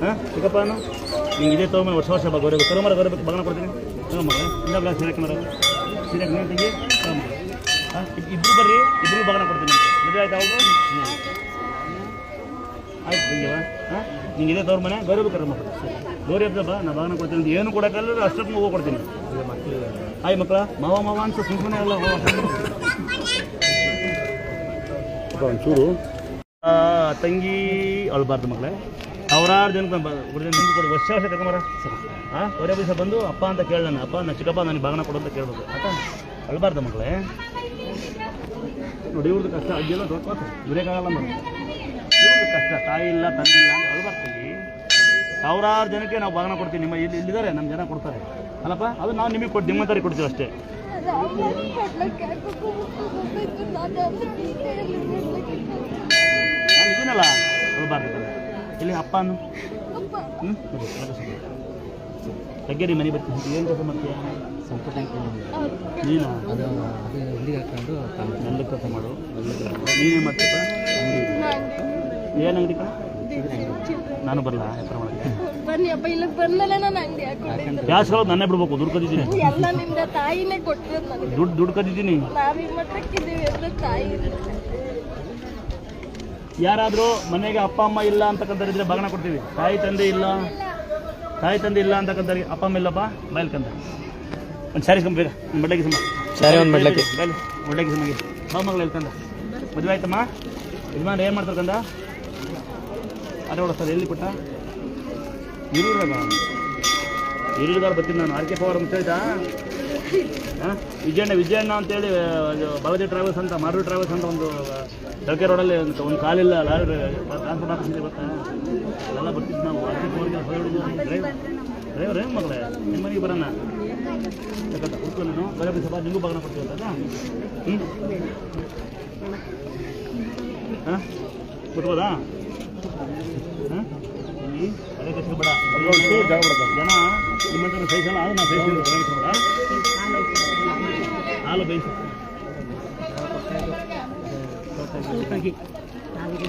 ಹಾಂ ಚಿಕ್ಕಪ್ಪನು ನಿಂಗೆ ಇದೇ ತೊಗೊಂಬ ವರ್ಷ ವರ್ಷ ಗೌರವ ಕರುಮರ ಗೌರವ ಬಗನ ಕೊಡ್ತೀನಿ ಮಗ ಇಲ್ಲ ಬ್ಲಾಕ್ ಸೀರೆಕ್ಕೆ ಮರ ಸೀರೆಕ್ಕೆ ನೀವು ತೆಗಿ ಹಾಂ ಇಬ್ಬರು ಬರ್ರಿ ಇಬ್ಬರು ಬಗನ ಕೊಡ್ತೀನಿ ಮದುವೆ ಆಯ್ತು ಅವರು ಆಯ್ತು ಬಂದಿವ ಹಾಂ ನಿಂಗೆ ಇದೇ ತವ್ರ ಮನೆ ಗೌರವ ಕರ್ಮ ಗೌರಿ ಹಬ್ಬ ನಾ ಬಗನ ಕೊಡ್ತೀನಿ ಅಂತ ಏನು ಕೊಡೋಕ್ಕಲ್ಲ ಅಷ್ಟೊತ್ತು ಹೋಗಿ ಕೊಡ್ತೀನಿ ಆಯ್ ಮಕ್ಕಳ ಮಾವ ಅಂತ ಸುಮ್ಮನೆ ಅಲ್ಲ ಒಂಚೂರು ತಂಗಿ ಅಳ್ಬಾರ್ದು ಮಕ್ಕಳೇ ಸಾವಿರಾರು ಜನಕ್ಕೆ ನಿಮ್ಗೆ ಕೊಡು ವರ್ಷ ತಗೊಂಬರ ಹಾಂ ಒರೇ ದಿವಸ ಬಂದು ಅಪ್ಪ ಅಂತ ಕೇಳ ನಾನು ಅಪ್ಪ ನಾನು ಚಿಕ್ಕಪ್ಪ ನನಗೆ ಬಾಗನ ಕೊಡು ಅಂತ ಕೇಳ್ಬೇಕು ಆಯ್ತಾ ಅಳ್ಬಾರ್ದು ಮಕ್ಕಳೇ ನೋಡಿ ಇವ್ರದ್ದು ಕಷ್ಟ ಅಜ್ಜಿಲ್ಲ ದೊಡ್ಡ ದುರೇಕಾಗಲ್ಲ ಮಗ ಇವ್ರದ್ದು ಕಷ್ಟ ತಾಯಿ ಇಲ್ಲ ತಂದೆ ಇಲ್ಲ ಅಂತ ಅಳ್ಬಾರ್ತೀವಿ ಸಾವಿರಾರು ಜನಕ್ಕೆ ನಾವು ಬಾಗನ ಕೊಡ್ತೀವಿ ನಿಮ್ಮ ಇಲ್ಲಿದ್ದಾರೆ ನಮ್ಮ ಜನ ಕೊಡ್ತಾರೆ ಅಲ್ಲಪ್ಪ ಅದು ನಾವು ನಿಮಗೆ ಕೊಟ್ಟು ನಿಮ್ಮ ಥರ ಕೊಡ್ತೀವಿ ಅಷ್ಟೇ ನಾನು ಇದೀನಲ್ಲ ಅಳ್ಬಾರ್ದು ಇಲ್ಲಿ ಅಪ್ಪ ಅನ್ನು ತಗ್ಗೇರಿ ಮನೆ ಬರ್ತೀನಿ ಏನು ಕೆಲಸ ಮಾಡ್ತೀಯ ನೀನು ಅದು ಇಲ್ಲಿ ಹಾಕೊಂಡು ಎಲ್ಲ ಕೆಲಸ ಮಾಡು ನೀನೇನು ಮಾಡ್ತೀಪ್ಪ ಏನು ಅಂಗಡಿ ಕಣ ನಾನು ಬರಲ್ಲ ಗ್ಯಾಸ್ಗಳು ನನ್ನೇ ಬಿಡ್ಬೇಕು ದುಡ್ಡು ಕದಿದ್ದೀನಿ ದುಡ್ಡು ಕದಿದ್ದೀನಿ ಯಾರಾದರೂ ಮನೆಗೆ ಅಪ್ಪ ಅಮ್ಮ ಇಲ್ಲ ಅಂತಕ್ಕಂಥವ್ರಿದ್ರೆ ಬಾಗನ ಕೊಡ್ತೀವಿ ತಾಯಿ ತಂದೆ ಇಲ್ಲ ಅಂತಕ್ಕಂಥವ್ರಿಗೆ ಅಪ್ಪ ಅಮ್ಮ ಇಲ್ಲಪ್ಪ ಬಾಯ್ಲ್ಕಂತ ಒಂದು ಸ್ಯಾರಿ ಬೇಗ ಒಂದು ಬಡ್ಲೆಗೆ ಸಮ ಸ್ಯಾರಿ ಒಂದು ಬಡ್ಲೆಗೆ ಬಡ್ಲೆಗೆ ಸಮಗೆ ಬಾ ಮಗಳು ಹೇಳ್ಕಂದ ಮದುವೆ ಆಯ್ತಮ್ಮ ಯಜಮಾನ ಏನು ಮಾಡ್ತಾರೆ ಕಂದ ಅದೇ ಓಡಿಸ್ತಾರೆ ಎಲ್ಲಿ ಪುಟ್ಟ ಈರುಳ್ಳಿಗಾರ ಬರ್ತೀನಿ ನಾನು ಆರ್ ಕೆ ಪವರ್ ಅಂತ ಹೇಳ್ತಾ ಹಾಂ ವಿಜಯಣ್ಣ ಅಂತೇಳಿ ಬಾಲಾಜಿ ಟ್ರಾವೆಲ್ಸ್ ಅಂತ ಮಾರು ಟ್ರಾವೆಲ್ಸ್ ಅಂತ ಒಂದು ತಳಕೆ ರೋಡಲ್ಲಿ ಒಂದು ಕಾಲಿಲ್ಲ ಲಾರಿ ಟ್ರಾನ್ಸ್ಪೋರ್ಟ್ ಆಫೀಸ್ ಗೊತ್ತಾ ಎಲ್ಲ ಬರ್ತಿದ್ದು ನಾವು ಆರ್ ಕೆ ಪವರ್ಗೆ ಡ್ರೈವರ್ ಏನು ಮಗಳೇ ನಿಮ್ಮ ಮನೆಗೆ ಬರೋಣ ಯಾಕಂತ ಕೂತ್ಕೊಂಡು ನೀನು ಬರೋ ಸಭಾ ನಿಮಗೂ ಬಾಗನ ಕೊಡ್ತೀವಿ ಅಂತ ಹಾಂ ಕೊಟ್ಬೋದಾ ಹಾಂ ಅದೇ ಕಷ್ಟ ಬೇಡ ಜನ ನಿಮ್ಮಂತ ಸಹಿಸಲ್ಲ ಅದು ನಾವು ಸಹಿಸ್ತೀವಿ ಬೇಡ ಹಾಲು ಬೇಯಿಸಿ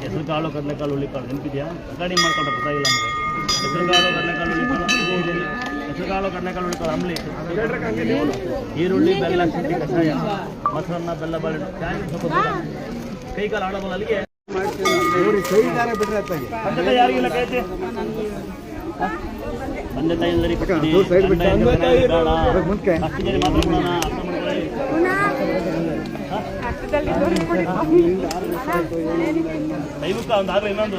ಹೆಸರು ಕಾಳು ಕಡಲೆಕಾಳು ಹುಳ್ಳಿಕಾಳು ನೆನಪಿದೆಯಾ ರೆಕಾರ್ಡಿಂಗ್ ಮಾಡ್ಕೊಂಡ್ರೆ ಗೊತ್ತಾಗಿಲ್ಲ ಅಂದರೆ ಹೆಸರು ಕಾಳು ಕಡಲೆಕಾಳು ಹುಳ್ಳಿಕಾಳು ಅಂಬ್ಲಿ ಈರುಳ್ಳಿ ಬೆಲ್ಲ ಶುಂಠಿ ಕಷಾಯ ಮೊಸರನ್ನ ಬೆಲ್ಲ ಬಾಳೆಹಣ್ಣು ಕೈ ಕಾಲು ಆಡೋಲ್ಲ ಅಲ್ಲಿಗೆ ಯಾರಿಗಿಲ್ಲ ಕೈತಿ ತಂದೆ ತಾಯಿ ದೈವಕ್ಕ ಒಂದಾಗಲಿ ಇನ್ನೊಂದು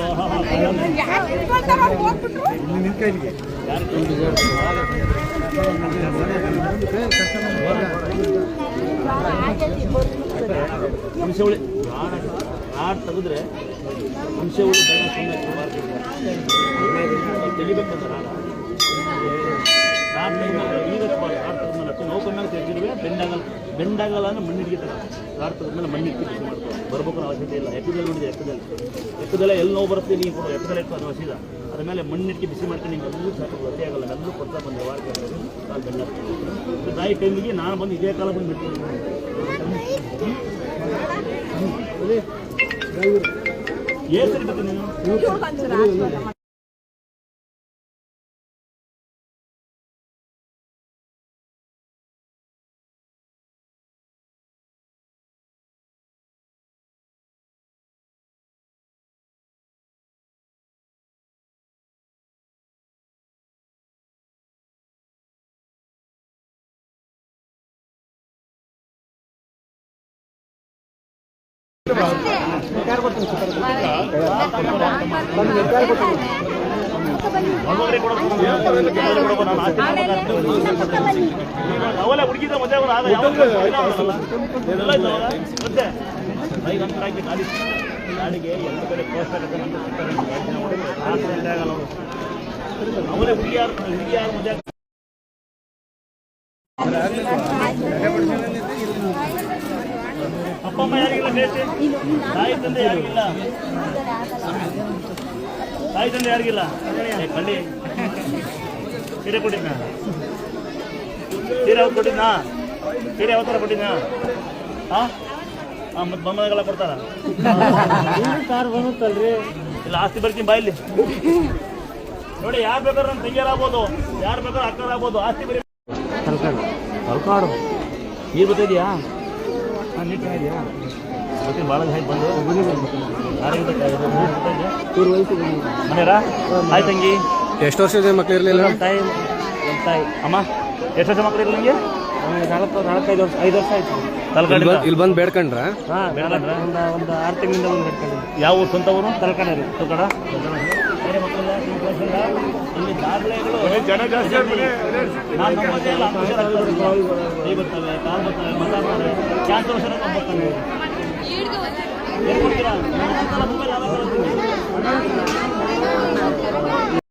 ಹುಣಸೆ ಹಾಡು ತೆಗೆದ್ರೆ ಹುಣಸೆ ಹುಳಿ ತೆಗಿಬೇಕಂತ ಈಗ ಹಾಡು ತೆಗೆದ್ಮೇಲೆ ನೋವು ಕಮ್ಮಿಯಾಗ ತೆಗೆದಿರುವೆ ಬೆಂಡಾಗಲ್ಲ ಅಂದ್ರೆ ಮಣ್ಣಿಡ್ಗಿತಾರೆ ಹಾಡು ತೆಗೆದ್ಮೇಲೆ ಮಣ್ಣಿಟ್ಟು ಬಿಸಿ ಮಾಡ್ತಾರೆ ಬರ್ಬೇಕು ಅವಶ್ಯಕತೆ ಇಲ್ಲ ಎಕ್ಕದಲ್ಲಿ ನೋಡಿದೆ ಎಕ್ಕದಲ್ಲೇ ಎಲ್ಲಿ ನೋವು ಬರುತ್ತೆ ನೀವು ಕೊಡು ಎಕ್ಕದಲ್ಲೇ ಇಟ್ಟು ಅದು ಹಸಿದ ಅದ್ರ ಮೇಲೆ ಮಣ್ಣಿಟ್ಟು ಬಿಸಿ ಮಾಡ್ತೀನಿ ನಿಮ್ಗೆ ಎಲ್ಲೂ ಸಾಕು ಗೊತ್ತೇ ಆಗಲ್ಲ ಎಲ್ಲರೂ ಕೊಡ್ತಾ ಬಂದೆ ವಾರ ಕಾಲು ಬೆಂಡ ತಾಯಿ ಟೈಮಿಗೆ ನಾನು ಬಂದು ಇದೇ ಕಾಲ ಬಂದು ಬಿಡ್ತೀನಿ ಏನು ಸರಿ ಬರ್ತೀನಿ ನೀನು ಅವಲೇ ಹುಡುಗಿದ ಮದುವೆ ಗಾಡಿಗೆ ಎಲ್ಲ ಕಡೆ ಅವಲೇ ಹುಡುಗಿಯಾರು ಮದುವೆ ಅಪ್ಪ ಅಮ್ಮ ಯಾರಿಗಿಲ್ಲ ತಾಯಿ ತಂದೆ ಯಾರಿಗಿಲ್ಲ ಕಳ್ಳಿ ಸೀರೆ ಕೊಟ್ಟಿದ್ನ ಸೀರೆ ಯಾವ್ದು ಕೊಟ್ಟಿದ್ನಾ ಸೀರೆ ಯಾವ ಥರ ಕೊಟ್ಟಿದ್ನಾ ಹಾಂ ಮತ್ತು ಬೊಮ್ಮನೆಲ್ಲ ಕೊಡ್ತಾರ ಕಾರ್ ಬಂದಲ್ರಿ ಇಲ್ಲ ಆಸ್ತಿ ಬರ್ತೀನಿ ಬಾಯಲ್ಲಿ ನೋಡಿ ಯಾರು ಬೇಕಾದ್ರೆ ನನ್ನ ತಂಗಿಯರಾಗ್ಬೋದು, ಯಾರು ಬೇಕಾದ್ರೆ ಅಕ್ಕರಾಗ್ಬೋದು, ಆಸ್ತಿ ಬರೀ ತಲ್ಕಾಡು ನೀರು ಬರ್ತಿದ್ಯಾ? ಹಾಂ ನೀರು ಚೆನ್ನಾಗಿದೆಯಾ? ಬರ್ತೀನಿ ಭಾಳ ಹೈಟ್ ಬಂದು ಮನೆಯರಾ? ಆಯ್ತು ತಂಗಿ. ಎಷ್ಟು ವರ್ಷದ ಮಕ್ಳು ಇರಲಿಲ್ಲ? ನಮ್ಮ ತಾಯಿ ಅಮ್ಮ ಎಷ್ಟು ವರ್ಷ ಮಕ್ಕಳು ಇರಲಿ ನಿಮಗೆ? 4-5 ವರ್ಷ 5 ವರ್ಷ ಆಯ್ತು. ತಲ್ಕಾಡಿಂದ ಇಲ್ಲಿ ಬಂದು ಬೇಡ್ಕೊಂಡ್ರ? ಹಾಂ ಬೇಡ್ಕೊಂಡ್ರ? ಒಂದು 6 ತಿಂಗಳಿಂದ ಬಂದು ಬೇಡ್ಕೊಂಡ್ರಿ. ಯಾವ ಊರು? ಸ್ವಂತ ಊರು? ತಲ್ಕಾಡ ರೀ. ತಲ್ಕಾಡ ಬೇರೆ ಮಕ್ಕಳೆಲ್ಲ ಇಲ್ಲಿ ದಾಖಲೆಗಳು ಜನ ಜಾಸ್ತಿ ಆಗ್ತದೆ. ನಾನು ನಮ್ಮದೇ ಎಲ್ಲ ಕೈ ಬರ್ತವೆ, ಕಾಲು ಬರ್ತವೆ, ಮಾತಾಡ್ತಾರೆ, ಕ್ಯಾನ್ಸರ್ ವರ್ಷ ಬರ್ತಾನೆ. ಏನು ಕೊಡ್ತೀರಾ? ಮೊಬೈಲ್